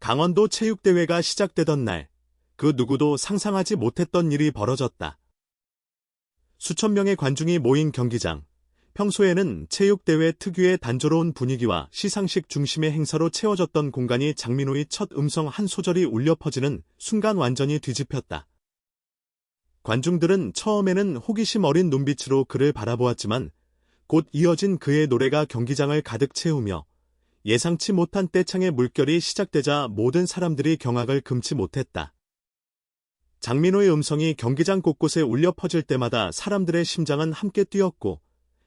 강원도 체육대회가 시작되던 날, 그 누구도 상상하지 못했던 일이 벌어졌다. 수천 명의 관중이 모인 경기장. 평소에는 체육대회 특유의 단조로운 분위기와 시상식 중심의 행사로 채워졌던 공간이 장민호의 첫 음성 한 소절이 울려 퍼지는 순간 완전히 뒤집혔다. 관중들은 처음에는 호기심 어린 눈빛으로 그를 바라보았지만 곧 이어진 그의 노래가 경기장을 가득 채우며 예상치 못한 떼창의 물결이 시작되자 모든 사람들이 경악을 금치 못했다. 장민호의 음성이 경기장 곳곳에 울려 퍼질 때마다 사람들의 심장은 함께 뛰었고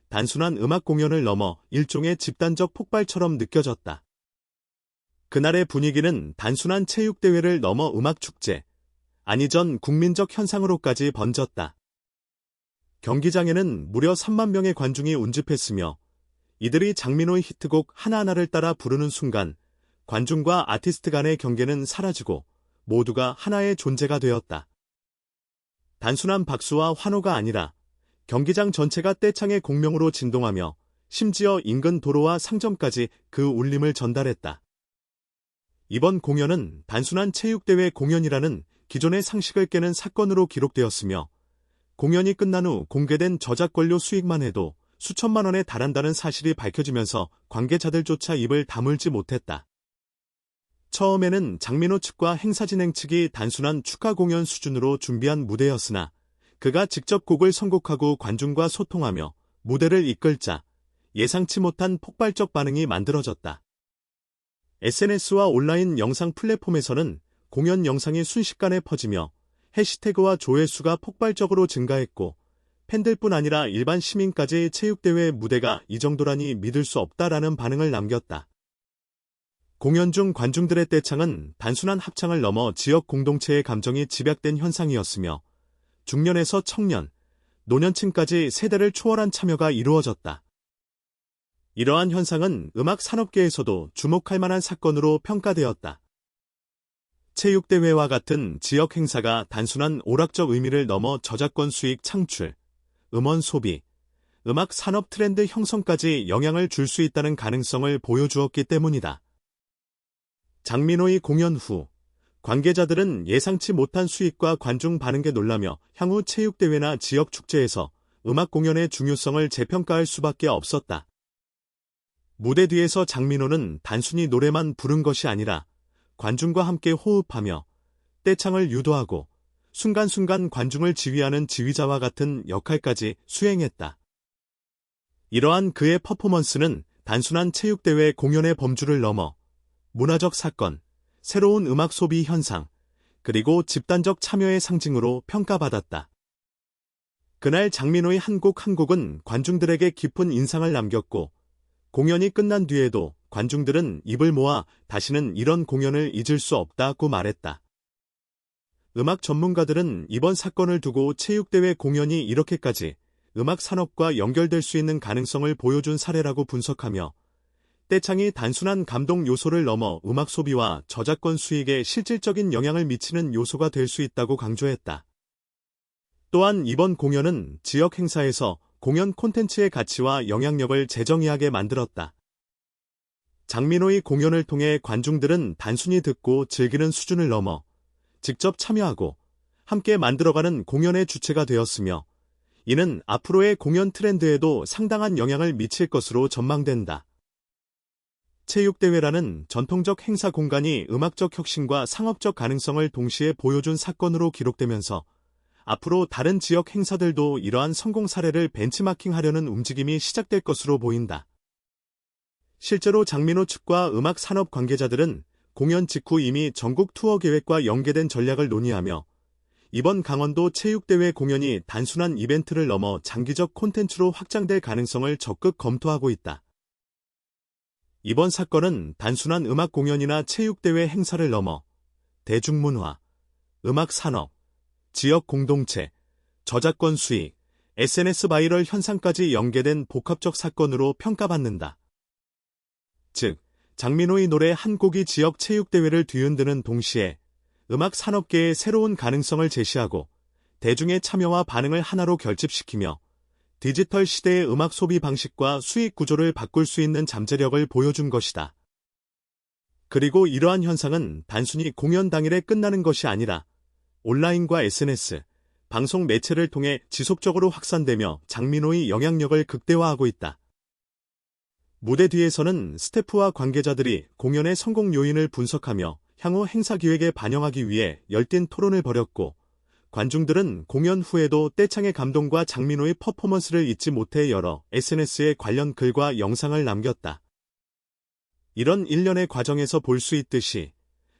단순한 음악 공연을 넘어 일종의 집단적 폭발처럼 느껴졌다. 그날의 분위기는 단순한 체육대회를 넘어 음악축제, 아니 전 국민적 현상으로까지 번졌다. 경기장에는 무려 3만 명의 관중이 운집했으며 이들이 장민호의 히트곡 하나하나를 따라 부르는 순간 관중과 아티스트 간의 경계는 사라지고 모두가 하나의 존재가 되었다. 단순한 박수와 환호가 아니라 경기장 전체가 떼창의 공명으로 진동하며 심지어 인근 도로와 상점까지 그 울림을 전달했다. 이번 공연은 단순한 체육대회 공연이라는 기존의 상식을 깨는 사건으로 기록되었으며 공연이 끝난 후 공개된 저작권료 수익만 해도 수천만 원에 달한다는 사실이 밝혀지면서 관계자들조차 입을 다물지 못했다. 처음에는 장민호 측과 행사진행 측이 단순한 축하 공연 수준으로 준비한 무대였으나 그가 직접 곡을 선곡하고 관중과 소통하며 무대를 이끌자 예상치 못한 폭발적 반응이 만들어졌다. SNS와 온라인 영상 플랫폼에서는 공연 영상이 순식간에 퍼지며 해시태그와 조회수가 폭발적으로 증가했고 팬들뿐 아니라 일반 시민까지 체육대회 무대가 이 정도라니 믿을 수 없다라는 반응을 남겼다. 공연 중 관중들의 떼창은 단순한 합창을 넘어 지역 공동체의 감정이 집약된 현상이었으며 중년에서 청년, 노년층까지 세대를 초월한 참여가 이루어졌다. 이러한 현상은 음악 산업계에서도 주목할 만한 사건으로 평가되었다. 체육대회와 같은 지역 행사가 단순한 오락적 의미를 넘어 저작권 수익 창출, 음원 소비, 음악 산업 트렌드 형성까지 영향을 줄 수 있다는 가능성을 보여주었기 때문이다. 장민호의 공연 후 관계자들은 예상치 못한 수익과 관중 반응에 놀라며 향후 체육대회나 지역 축제에서 음악 공연의 중요성을 재평가할 수밖에 없었다. 무대 뒤에서 장민호는 단순히 노래만 부른 것이 아니라 관중과 함께 호흡하며 떼창을 유도하고 순간순간 관중을 지휘하는 지휘자와 같은 역할까지 수행했다. 이러한 그의 퍼포먼스는 단순한 체육대회 공연의 범주를 넘어 문화적 사건, 새로운 음악 소비 현상, 그리고 집단적 참여의 상징으로 평가받았다. 그날 장민호의 한 곡 한 곡은 관중들에게 깊은 인상을 남겼고 공연이 끝난 뒤에도 관중들은 입을 모아 다시는 이런 공연을 잊을 수 없다고 말했다. 음악 전문가들은 이번 사건을 두고 체육대회 공연이 이렇게까지 음악 산업과 연결될 수 있는 가능성을 보여준 사례라고 분석하며 떼창이 단순한 감동 요소를 넘어 음악 소비와 저작권 수익에 실질적인 영향을 미치는 요소가 될 수 있다고 강조했다. 또한 이번 공연은 지역 행사에서 공연 콘텐츠의 가치와 영향력을 재정의하게 만들었다. 장민호의 공연을 통해 관중들은 단순히 듣고 즐기는 수준을 넘어 직접 참여하고 함께 만들어가는 공연의 주체가 되었으며 이는 앞으로의 공연 트렌드에도 상당한 영향을 미칠 것으로 전망된다. 체육대회라는 전통적 행사 공간이 음악적 혁신과 상업적 가능성을 동시에 보여준 사건으로 기록되면서 앞으로 다른 지역 행사들도 이러한 성공 사례를 벤치마킹하려는 움직임이 시작될 것으로 보인다. 실제로 장민호 측과 음악 산업 관계자들은 공연 직후 이미 전국 투어 계획과 연계된 전략을 논의하며 이번 강원도 체육대회 공연이 단순한 이벤트를 넘어 장기적 콘텐츠로 확장될 가능성을 적극 검토하고 있다. 이번 사건은 단순한 음악 공연이나 체육대회 행사를 넘어 대중문화, 음악 산업, 지역 공동체, 저작권 수익, SNS 바이럴 현상까지 연계된 복합적 사건으로 평가받는다. 즉, 장민호의 노래 한 곡이 지역 체육대회를 뒤흔드는 동시에 음악 산업계의 새로운 가능성을 제시하고 대중의 참여와 반응을 하나로 결집시키며 디지털 시대의 음악 소비 방식과 수익 구조를 바꿀 수 있는 잠재력을 보여준 것이다. 그리고 이러한 현상은 단순히 공연 당일에 끝나는 것이 아니라 온라인과 SNS, 방송 매체를 통해 지속적으로 확산되며 장민호의 영향력을 극대화하고 있다. 무대 뒤에서는 스태프와 관계자들이 공연의 성공 요인을 분석하며 향후 행사 기획에 반영하기 위해 열띤 토론을 벌였고, 관중들은 공연 후에도 떼창의 감동과 장민호의 퍼포먼스를 잊지 못해 여러 SNS에 관련 글과 영상을 남겼다. 이런 일련의 과정에서 볼 수 있듯이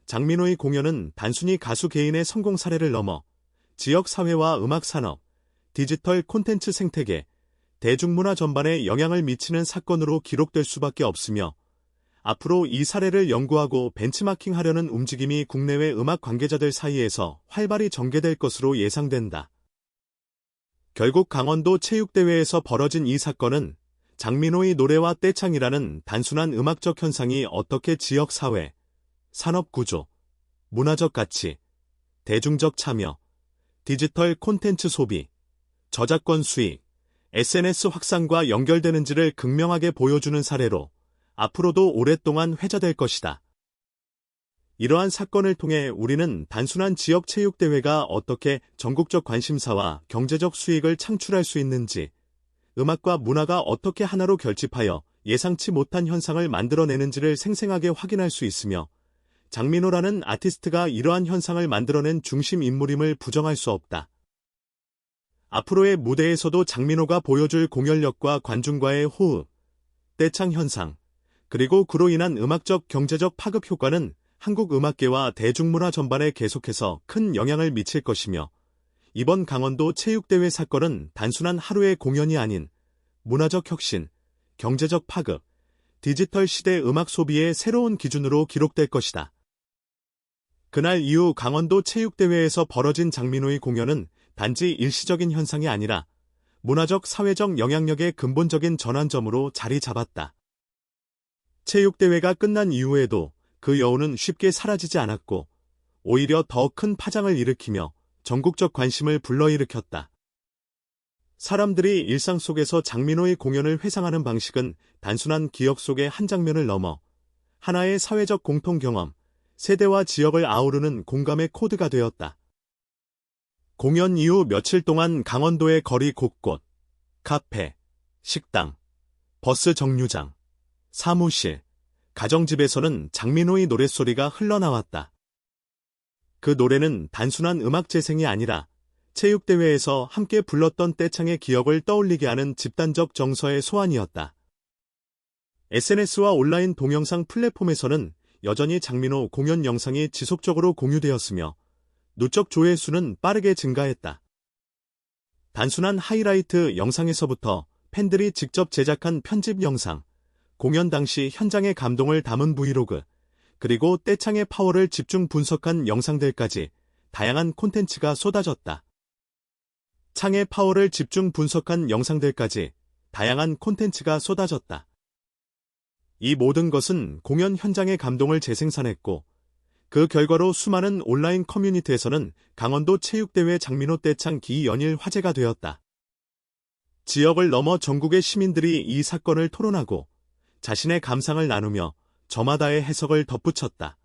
장민호의 공연은 단순히 가수 개인의 성공 사례를 넘어 지역 사회와 음악 산업, 디지털 콘텐츠 생태계, 대중문화 전반에 영향을 미치는 사건으로 기록될 수밖에 없으며, 앞으로 이 사례를 연구하고 벤치마킹하려는 움직임이 국내외 음악 관계자들 사이에서 활발히 전개될 것으로 예상된다. 결국 강원도 체육대회에서 벌어진 이 사건은 장민호의 노래와 떼창이라는 단순한 음악적 현상이 어떻게 지역 사회, 산업 구조, 문화적 가치, 대중적 참여, 디지털 콘텐츠 소비, 저작권 수익, SNS 확산과 연결되는지를 극명하게 보여주는 사례로 앞으로도 오랫동안 회자될 것이다. 이러한 사건을 통해 우리는 단순한 지역 체육대회가 어떻게 전국적 관심사와 경제적 수익을 창출할 수 있는지, 음악과 문화가 어떻게 하나로 결집하여 예상치 못한 현상을 만들어내는지를 생생하게 확인할 수 있으며, 장민호라는 아티스트가 이러한 현상을 만들어낸 중심 인물임을 부정할 수 없다. 앞으로의 무대에서도 장민호가 보여줄 공연력과 관중과의 호흡, 떼창 현상, 그리고 그로 인한 음악적 경제적 파급 효과는 한국 음악계와 대중문화 전반에 계속해서 큰 영향을 미칠 것이며, 이번 강원도 체육대회 사건은 단순한 하루의 공연이 아닌 문화적 혁신, 경제적 파급, 디지털 시대 음악 소비의 새로운 기준으로 기록될 것이다. 그날 이후 강원도 체육대회에서 벌어진 장민호의 공연은 단지 일시적인 현상이 아니라 문화적 사회적 영향력의 근본적인 전환점으로 자리 잡았다. 체육대회가 끝난 이후에도 그 여운은 쉽게 사라지지 않았고, 오히려 더 큰 파장을 일으키며 전국적 관심을 불러일으켰다. 사람들이 일상 속에서 장민호의 공연을 회상하는 방식은 단순한 기억 속의 한 장면을 넘어 하나의 사회적 공통 경험, 세대와 지역을 아우르는 공감의 코드가 되었다. 공연 이후 며칠 동안 강원도의 거리 곳곳, 카페, 식당, 버스 정류장, 사무실, 가정집에서는 장민호의 노랫소리가 흘러나왔다. 그 노래는 단순한 음악 재생이 아니라 체육대회에서 함께 불렀던 떼창의 기억을 떠올리게 하는 집단적 정서의 소환이었다. SNS와 온라인 동영상 플랫폼에서는 여전히 장민호 공연 영상이 지속적으로 공유되었으며, 누적 조회수는 빠르게 증가했다. 단순한 하이라이트 영상에서부터 팬들이 직접 제작한 편집 영상, 공연 당시 현장의 감동을 담은 브이로그, 그리고 떼창의 파워를 집중 분석한 영상들까지 다양한 콘텐츠가 쏟아졌다. 창의 파워를 집중 분석한 영상들까지 다양한 콘텐츠가 쏟아졌다. 이 모든 것은 공연 현장의 감동을 재생산했고, 그 결과로 수많은 온라인 커뮤니티에서는 강원도 체육대회 장민호 떼창 기연일 화제가 되었다. 지역을 넘어 전국의 시민들이 이 사건을 토론하고 자신의 감상을 나누며 저마다의 해석을 덧붙였다.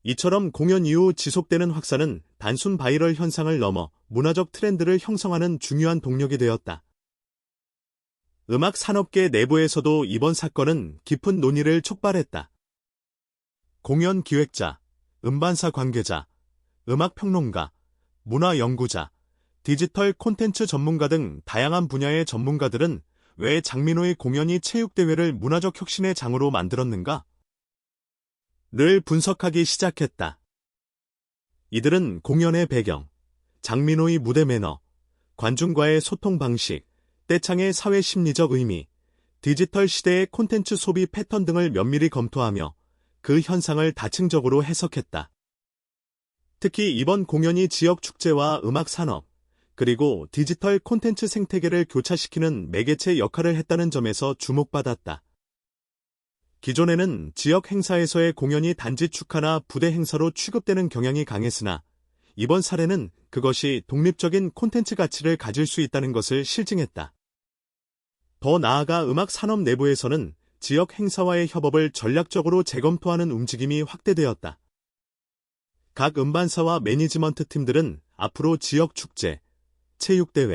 이처럼 공연 이후 지속되는 확산은 단순 바이럴 현상을 넘어 문화적 트렌드를 형성하는 중요한 동력이 되었다. 음악 산업계 내부에서도 이번 사건은 깊은 논의를 촉발했다. 공연 기획자, 음반사 관계자, 음악평론가, 문화연구자, 디지털 콘텐츠 전문가 등 다양한 분야의 전문가들은 왜 장민호의 공연이 체육대회를 문화적 혁신의 장으로 만들었는가? 를 분석하기 시작했다. 이들은 공연의 배경, 장민호의 무대 매너, 관중과의 소통 방식, 떼창의 사회 심리적 의미, 디지털 시대의 콘텐츠 소비 패턴 등을 면밀히 검토하며 그 현상을 다층적으로 해석했다. 특히 이번 공연이 지역 축제와 음악 산업, 그리고 디지털 콘텐츠 생태계를 교차시키는 매개체 역할을 했다는 점에서 주목받았다. 기존에는 지역 행사에서의 공연이 단지 축하나 부대 행사로 취급되는 경향이 강했으나, 이번 사례는 그것이 독립적인 콘텐츠 가치를 가질 수 있다는 것을 실증했다. 더 나아가 음악 산업 내부에서는 지역 행사와의 협업을 전략적으로 재검토하는 움직임이 확대되었다. 각 음반사와 매니지먼트 팀들은 앞으로 지역 축제, 체육대회,